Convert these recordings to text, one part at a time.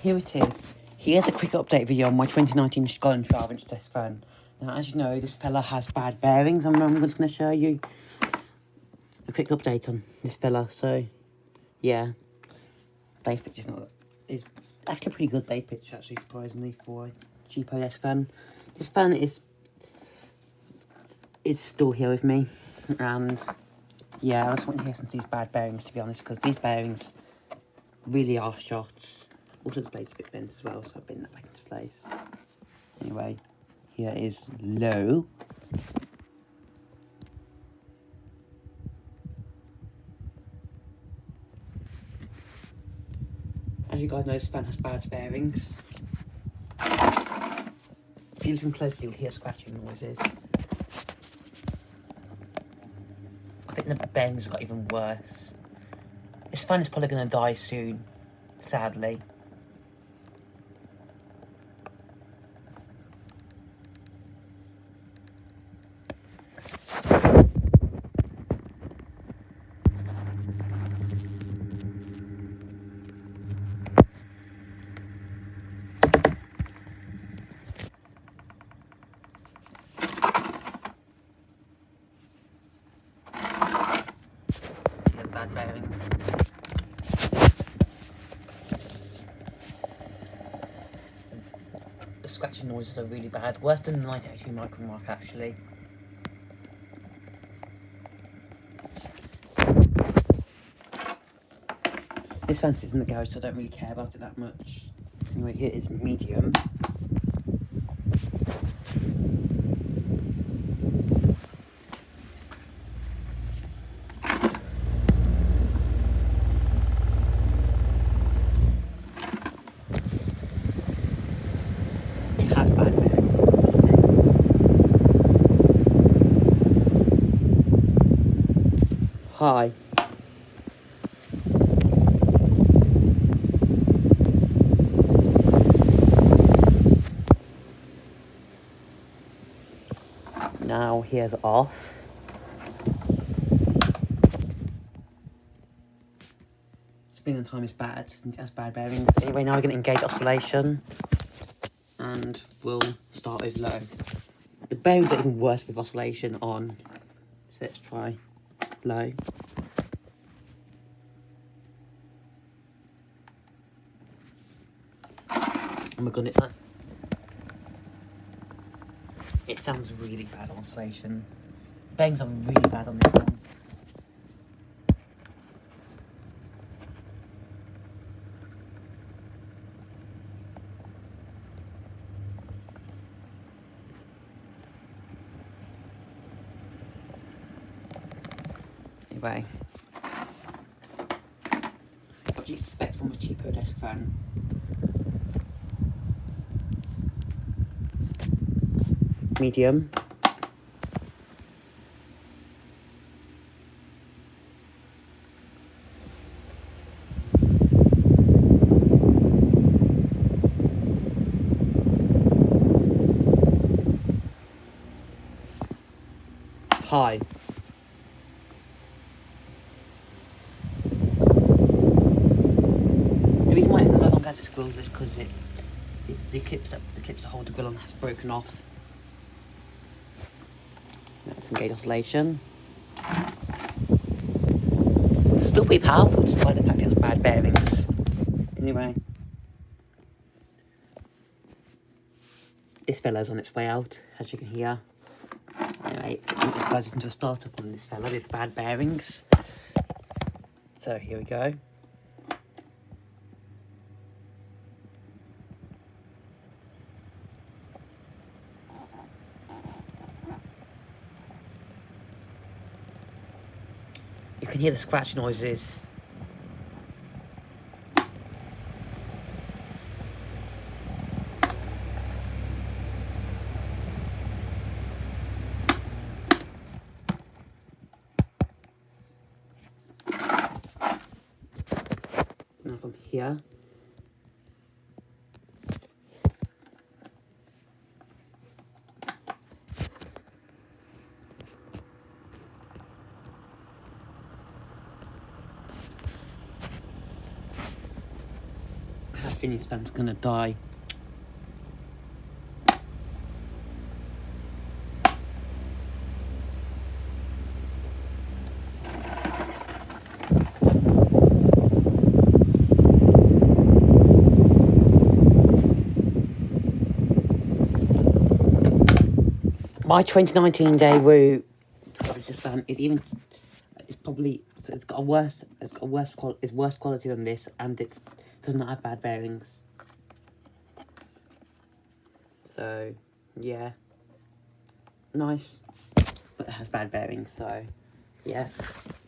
Here it is. Here's a quick update video on my 2019 Schallen 12-inch desk fan. Now, as you know, this fella has bad bearings, and I'm just going to show you a quick update on this fella. So, yeah, base pitch is actually a pretty good base pitch, actually, surprisingly, for a cheapo desk fan. This fan is still here with me, and yeah, I just want to hear some of these bad bearings, to be honest, because these bearings really are shot. Also, the blade's a bit bent as well, so I've been that back into place. Anyway, here is low. As you guys know, this fan has bad bearings. If you listen closely, you'll hear scratching noises. I think the bearings got even worse. This fan is probably going to die soon, sadly. Bad bearings. The scratching noises are really bad, worse than the 982 micron mark actually. This fan is in the garage, so I don't really care about it that much. Anyway, here is medium. It has bad bearings, unfortunately. High. Now here's off. Spin and time is bad, since it has bad bearings. Anyway, now we're going to engage oscillation, and we'll start with low. The bearings are even worse with oscillation on, so let's try low. Oh my goodness, it sounds really bad on oscillation. Bearings are really bad on this one. Anyway, what do you expect from a cheapo desk fan? Medium. High. The reason why it no longer has its grills is because the clips that hold the grill on has broken off. Let's engage oscillation. Still pretty powerful despite the fact it has bad bearings. Anyway, this fella's on its way out, as you can hear. Anyway, it goes into a startup on this fella with bad bearings. So here we go. You can hear the scratch noises. Now from here. feeling this fan's gonna die. My 2019 Daewoo this fan is probably, so it's got worse quality than this, and it does not have bad bearings. So yeah, nice, but it has bad bearings. So yeah,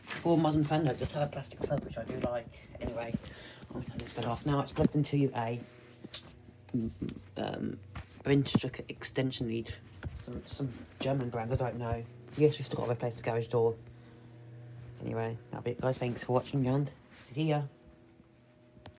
for modern fan note, just have a plastic plug, which I do like. Anyway, I'll turn this bit off now. It's plugged into a Brinstruck extension lead, some German brand, I don't know. Yes, we've still got to replace the garage door. Anyway, that'll be it, guys. Thanks for watching, and see ya.